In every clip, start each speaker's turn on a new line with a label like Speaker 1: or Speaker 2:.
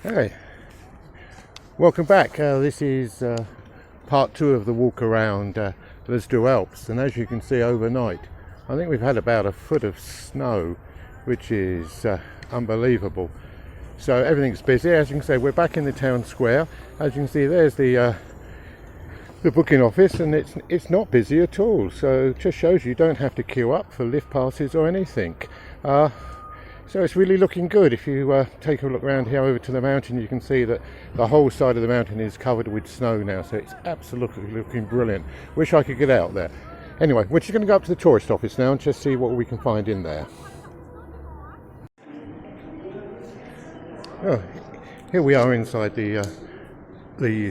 Speaker 1: Hey, welcome back. This is part two of the walk around Les Alpes, and as you can see overnight, I think we've had about a foot of snow, which is unbelievable. So everything's busy. As you can see, we're back in the town square. As you can see, there's the booking office, and it's not busy at all. So it just shows you don't have to queue up for lift passes or anything. So it's really looking good. If you take a look around here over to the mountain, you can see that the whole side of the mountain is covered with snow now, so it's absolutely looking brilliant. Wish I could get out there. Anyway, we're just going to go up to the tourist office now and just see what we can find in there. Oh, here we are inside the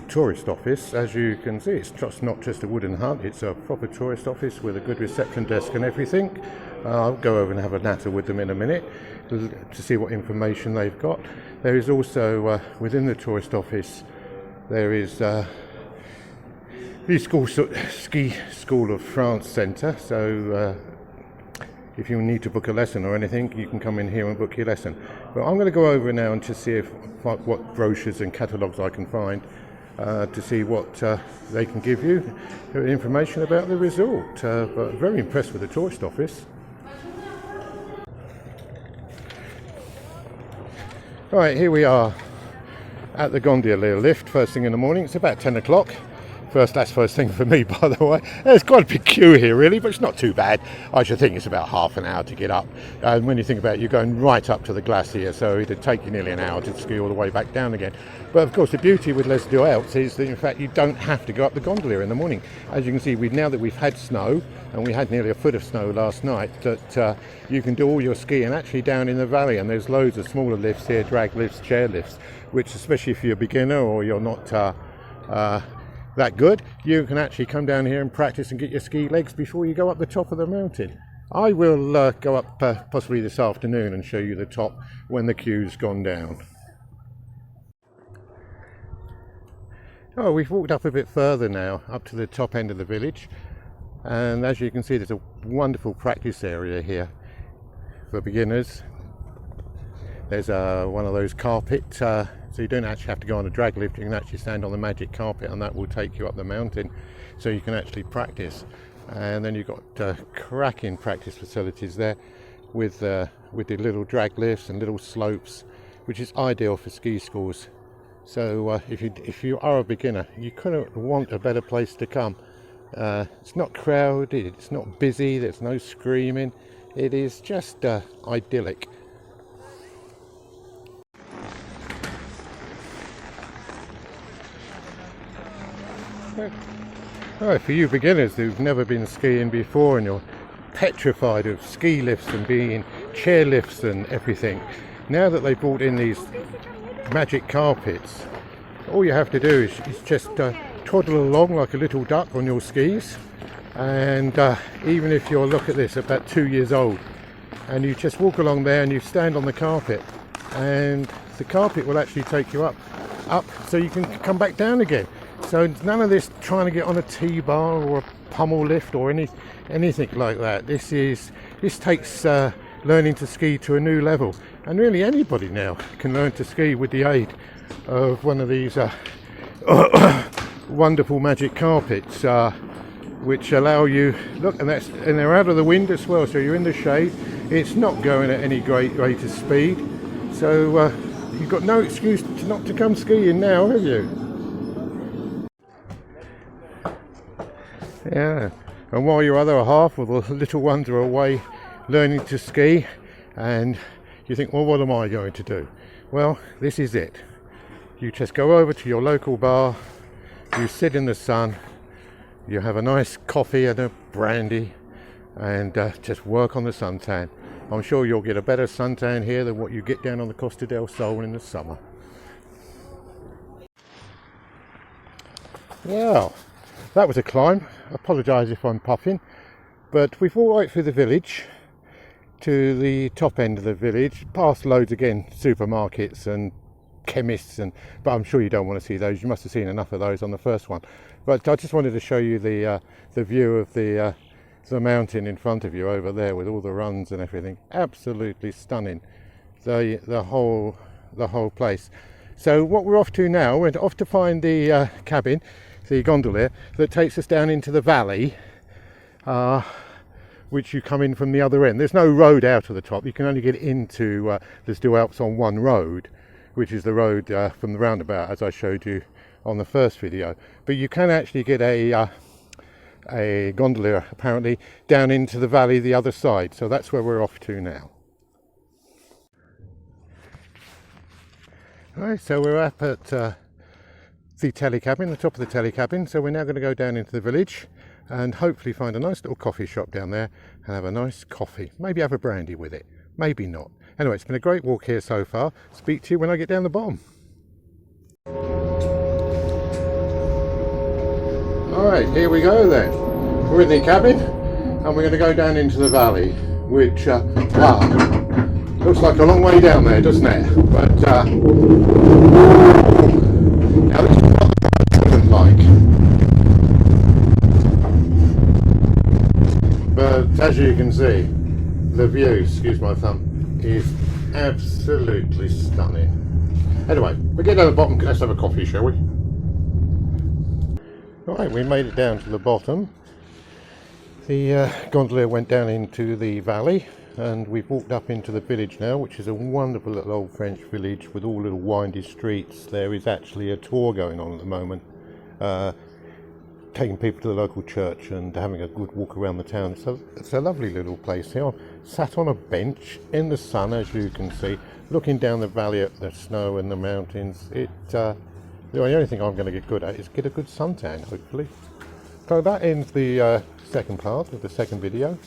Speaker 1: tourist office. As you can see, it's just not just a wooden hut, it's a proper tourist office with a good reception desk and everything. I'll go over and have a natter with them in a minute to see what information they've got. There is also within the tourist office there is the Ski School of France Centre, so if you need to book a lesson or anything, you can come in here and book your lesson. But I'm going to go over now and just see what brochures and catalogues I can find to see what they can give you information about the resort. But very impressed with the tourist office. Right, here we are at the gondola lift first thing in the morning. It's about 10 o'clock. That's first thing for me, by the way. There's quite a big queue here, really, but it's not too bad. I should think it's about half an hour to get up. And when you think about it, you're going right up to the glacier, so it'd take you nearly an hour to ski all the way back down again. But of course, the beauty with Les Alpes is that, in fact, you don't have to go up the gondola in the morning. As you can see, now that we've had snow, and we had nearly a foot of snow last night, that you can do all your skiing actually down in the valley, and there's loads of smaller lifts here, drag lifts, chair lifts, which, especially if you're a beginner or you're not that good, you can actually come down here and practice and get your ski legs before you go up the top of the mountain. I will go up possibly this afternoon and show you the top when the queue's gone down. Oh, we've walked up a bit further now, up to the top end of the village, and as you can see, there's a wonderful practice area here for beginners. There's one of those carpets, so you don't actually have to go on a drag lift. You can actually stand on the magic carpet, and that will take you up the mountain, so you can actually practice. And then you've got cracking practice facilities there with the little drag lifts and little slopes, which is ideal for ski schools. So if you are a beginner, you couldn't want a better place to come. It's not crowded, it's not busy, there's no screaming. It is just idyllic. Right, for you beginners who've never been skiing before and you're petrified of ski lifts and being chair lifts and everything, now that they've brought in these magic carpets, all you have to do is just toddle along like a little duck on your skis, and even if you're, look at this, about 2 years old, and you just walk along there and you stand on the carpet, and the carpet will actually take you up so you can come back down again. So none of this trying to get on a T-bar or a pummel lift or anything like that. This takes learning to ski to a new level, and really anybody now can learn to ski with the aid of one of these wonderful magic carpets, which allow you, look, and they're out of the wind as well, so you're in the shade. It's not going at any great rate of speed, so you've got no excuse not to come skiing now, have you? Yeah, and while your other half or the little ones are away learning to ski, and you think, well, what am I going to do? Well, this is it. You just go over to your local bar, you sit in the sun, you have a nice coffee and a brandy, and just work on the suntan. I'm sure you'll get a better suntan here than what you get down on the Costa del Sol in the summer. Well, that was a climb. I apologise if I'm puffing, but we've walked right through the village to the top end of the village, past loads again, supermarkets and chemists, but I'm sure you don't want to see those. You must have seen enough of those on the first one. But I just wanted to show you the view of the mountain in front of you over there with all the runs and everything. Absolutely stunning. The whole place. So what we're off to now, we're off to find the cabin, the gondolier, that takes us down into the valley, which you come in from the other end. There's no road out of the top, you can only get into the still Alps on one road, which is the road from the roundabout, as I showed you on the first video. But you can actually get a gondolier apparently down into the valley the other side, so that's where we're off to now. Right, so we're up at the telecabin, the top of the telecabin, so we're now going to go down into the village and hopefully find a nice little coffee shop down there and have a nice coffee. Maybe have a brandy with it, maybe not. Anyway, it's been a great walk here so far. Speak to you when I get down the bottom. Alright, here we go then. We're in the cabin and we're going to go down into the valley, which, wow, looks like a long way down there, doesn't it? But, now this is what the road like. But as you can see, the view, excuse my thumb, is absolutely stunning. Anyway, we get down the bottom, let's have a coffee, shall we? Right, we made it down to the bottom. The gondolier went down into the valley and we've walked up into the village now, which is a wonderful little old French village with all little windy streets. There is actually a tour going on at the moment, taking people to the local church and having a good walk around the town. So it's a lovely little place here. I'm sat on a bench in the sun, as you can see, looking down the valley at the snow and the mountains. The only thing I'm going to get good at is get a good suntan, hopefully. So that ends the second part of the second video.